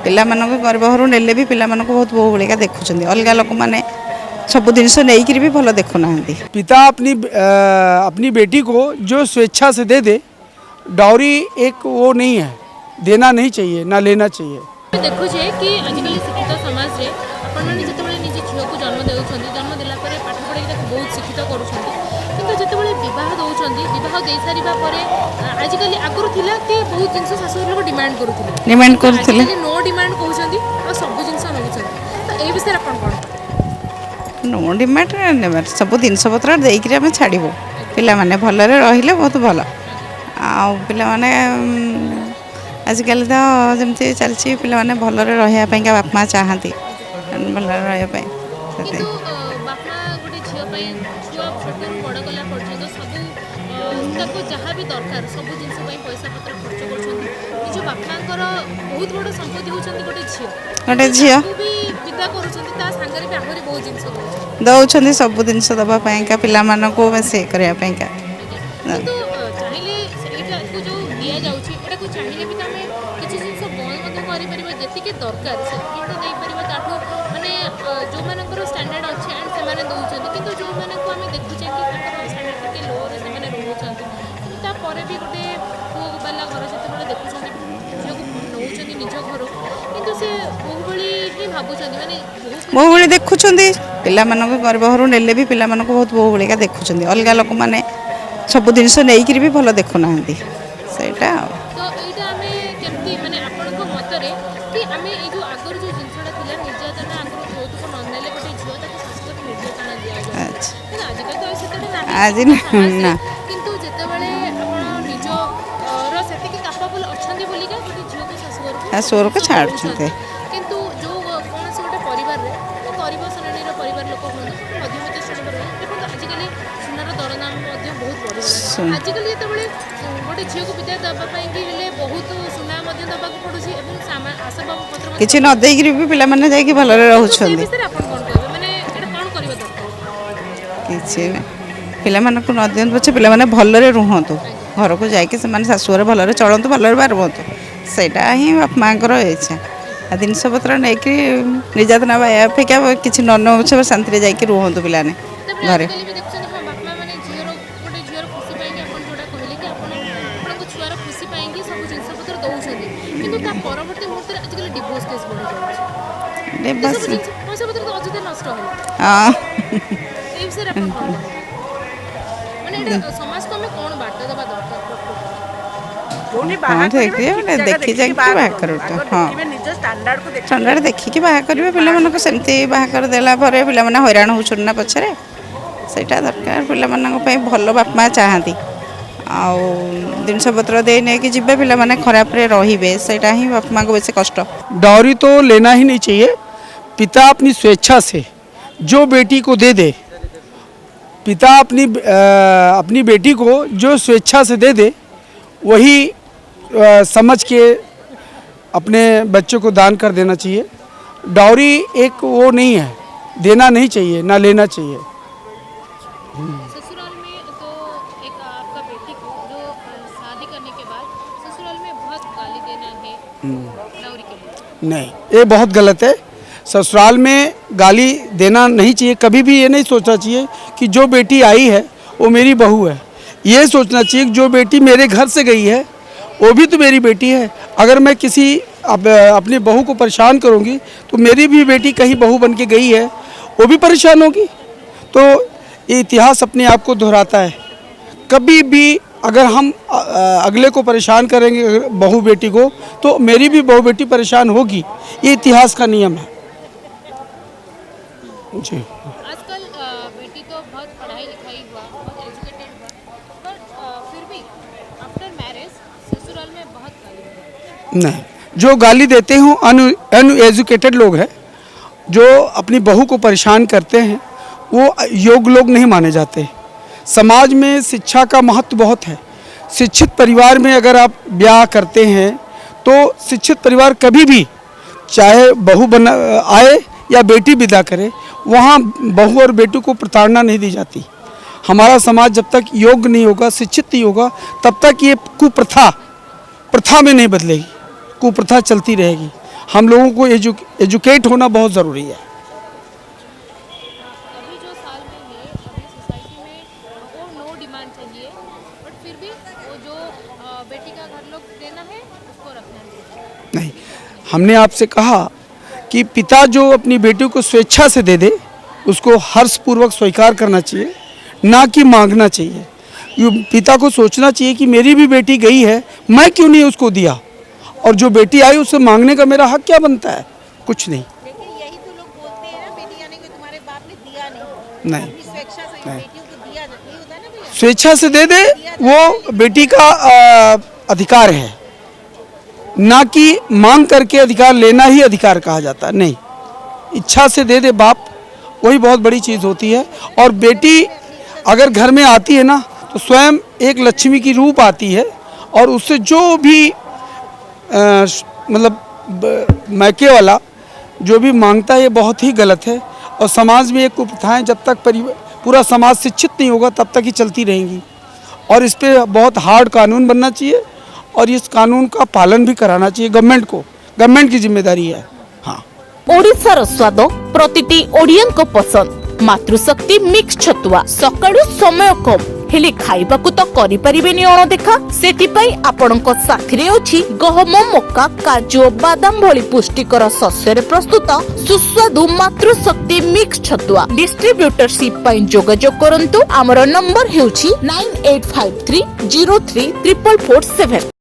पिला गरीब घर नेले भी पिला बहुत बहु भाया देखुं अलग लोक मैंने सब जिनस नहीं भी भल देखुना। पिता अपनी बेटी को जो स्वेच्छा से दे दे, डाउरी एक वो नहीं है, देना नहीं चाहिए ना लेना चाहिए। देखुचे कि आजिकल शिक्षित समाज रे आपण माने जतबेले निज झियो को जन्म देउछंदी, जन्म देला परे पाठ पढाई ताको बहुत शिक्षित करूछंदी, किंतु जतबेले विवाह दउछंदी, विवाह देई सारिबा परे आजिकल आगुरु थिला कि बहुत जिंस शाशु लोग डिमांड करूथिले नो डिमांड कहउछंदी आ सब जिंस नउछंदी। तो ए विषय आपण कोन नो डिमांड ने सब जिनस पत्र देकर आम छाड़बू पिला माने भलरे रहिले बहुत भल आ पिला माने आजिकल तो जमती चलती पिला माने भलरे रहिया पई का बाप मां चाहती भलरे रहिया पई किंतु बापा गोटे झियो पई छुआ छोट बड़ कला पर्यंत सब ताको जहाँ भी दरकार सब जिनस पई पैसा पत्र खर्च करछंदी। निज बापांकर बहुत बड़ संपत्ति होछंदी गोटे झियो भी विदा करूछंदी, ता संगरे भी आहुरी बहुत जिनस दौरान सब जिनस दवा का पिला मानको से करया पई का किंतु चाहिले एटा को जो दिया जाउछि एटा को चाहिले भी तमे किछि जिनस बंद मत करि परिबा जेतिके दरकार से किटा नै परिबा ताठो माने जो मानकर स्टैंडर्ड अछि एंड से माने दउछंदी, किंतु जो माने को हमें देखुछे कि ताकर स्टैंडर्ड के लो रे से माने रहउछंदी, किंतु ता परे भी गोटे को वाला घर जते बले देखुछंदी जो को नउछंदी निज घर, किंतु से बहुबली ही भाबुछंदी माने बहु देखुं पिला गरीब घर नेले भी पिला बहुत बहु भाया देखुं अलग लोक मैंने सब जिनस नहीं भी भल देखुना। तो एटा हमें केमती माने आपन को मतरे कि हमें ए जो आगर जो जिनसडा थिला निर्यातना आगर बहुत को ननेले गोटे झियो ताके शास्त्र निर्यातना दिया जाय। अच्छा आज कल तो सेते आज ना किंतु जेते बेले आपण निज रो सेति के कैपेबल अछंदी बोली का गोटे झियो को शाशुर को छाड़छते, किंतु जो कोन से गोटे परिवार रे गरीब श्रेणी रो परिवार लोक होन मध्यवित्त श्रेणी रो देखो आजिकल सुनार दरदाम मध्य बहुत बढ़ी गला। आजिकल जेते बेले गोटे झियो को विद्या दबा पई कि हेले बहुत सुना मध्य दबा को पडुसी एवं आसबाब पत्र किछि न देगिरि भी पिला माने जाय कि भलरे रहउछंदी। सर आपण कोन कहबे माने एटा कोन करबा दरकार किछि पिला माने को न देन पछे पिला माने भलरे रहंतु घर को जाय कि से माने शाशुर भलरे चलंतु भलरे बारबंतु सेटा ही बाप मांकर इच्छा आ जिनस पत्र नहीं कि निर्यातना अपेक्षा किसी न नौ शांति जाकि रुहतु पिलाने घरे। देखी जाए स्टांडर्ड देखिकी बाहा करेंगे पिला सेमती बाहा करदेला पिला हैरान होना ना पछरे सेटा दरकार पिला भल बाप माँ चाहती आउ जिनस पत्र दे नहीं कि जीवे पिला खराब रे रहिबे सेटा ही बाप माँ को बेसी कष्ट। डाउरी तो लेना ही नहीं चाहिए। पिता अपनी स्वेच्छा से जो बेटी को दे दे, पिता अपनी बेटी को जो स्वेच्छा से दे दे वही समझ के अपने बच्चों को दान कर देना चाहिए। डाउरी एक वो नहीं है, देना नहीं चाहिए ना लेना चाहिए। ससुराल में तो एक आपका बेटी को जो शादी करने के बाद ससुराल में बहुत गाली देना है डाउरी के लिए, नहीं ये बहुत गलत है। ससुराल में गाली देना नहीं चाहिए। कभी भी ये नहीं सोचना चाहिए कि जो बेटी आई है वो मेरी बहू है। ये सोचना चाहिए कि जो बेटी मेरे घर से गई है वो भी तो मेरी बेटी है। अगर मैं किसी अपनी बहू को परेशान करूंगी तो मेरी भी बेटी कहीं बहू बन के गई है, वो भी परेशान होगी। तो ये इतिहास अपने आप को दोहराता है। कभी भी अगर हम अगले को परेशान करेंगे बहू बेटी को तो मेरी भी बहू बेटी परेशान होगी। ये इतिहास का नियम है जी। आजकल बेटी तो बहुत पढ़ाई लिखाई हुआ, बहुत एजुकेटेड हुआ, पर फिर भी आफ्टर मैरिज ससुराल में बहुत गाली नहीं, जो गाली देते हो अनएजुकेटेड लोग हैं, जो अपनी बहू को परेशान करते हैं, वो योग्य लोग नहीं माने जाते। समाज में शिक्षा का महत्व बहुत है। शिक्षित परिवार में अगर आप ब्याह करते हैं तो शिक्षित परिवार कभी भी चाहे बहू बना आए या बेटी विदा करे, वहाँ बहू और बेटी को प्रताड़ना नहीं दी जाती। हमारा समाज जब तक योग्य नहीं होगा, शिक्षित नहीं होगा, तब तक ये कुप्रथा में नहीं बदलेगी, कुप्रथा चलती रहेगी। हम लोगों को एजुकेट होना बहुत ज़रूरी है। अभी जो साल में है अभी सोसाइटी में वो नो डिमांड चाहिए बट फिर भी वो जो बेटी का घर लोग देना है उसको रखना है। नहीं, हमने आपसे कहा कि पिता जो अपनी बेटी को स्वेच्छा से दे दे उसको हर्षपूर्वक स्वीकार करना चाहिए, ना कि मांगना चाहिए। पिता को सोचना चाहिए कि मेरी भी बेटी गई है, मैं क्यों नहीं उसको दिया, और जो बेटी आई उससे मांगने का मेरा हक क्या बनता है? कुछ नहीं। लेकिन यही तो लोग बोलते हैं ना, बेटी आने के तुम्हारे बाप ने दिया नहीं, नहीं, अपनी स्वेच्छा से बेटियों को दिया जाता है, होता है ना भैया। स्वेच्छा से दे दे वो बेटी का अधिकार है, ना कि मांग करके अधिकार लेना ही अधिकार कहा जाता है। नहीं, इच्छा से दे दे बाप, वही बहुत बड़ी चीज़ होती है। और बेटी अगर घर में आती है ना तो स्वयं एक लक्ष्मी की रूप आती है, और उससे जो भी मतलब मैके वाला जो भी मांगता है ये बहुत ही गलत है। और समाज में एक कुप्रथाएं जब तक पूरा समाज शिक्षित नहीं होगा तब तक ही चलती रहेंगी, और इस पे बहुत हार्ड कानून बनना चाहिए, और इस कानून का पालन भी कराना चाहिए गवर्नमेंट को। गवर्नमेंट की जिम्मेदारी है। हाँ, ओडिशार स्वाद प्रतिटी ओडियन पसंद मातृशक्ति मिक्स छतुआ सकाळु समय कम हेले खाइबाकू तो करि परिबेनी अणदेखा सेतिपई आपणक साथिरे अछि गहम मक्का काजू बादाम भली पुष्टिकर शस्य प्रस्तुत सुस्वादु मातृशक्ति मिक्स छतुआ डिस्ट्रीब्यूटरशिप पई जोगाजोग करंतु हमर नंबर हेउछि 9853033447।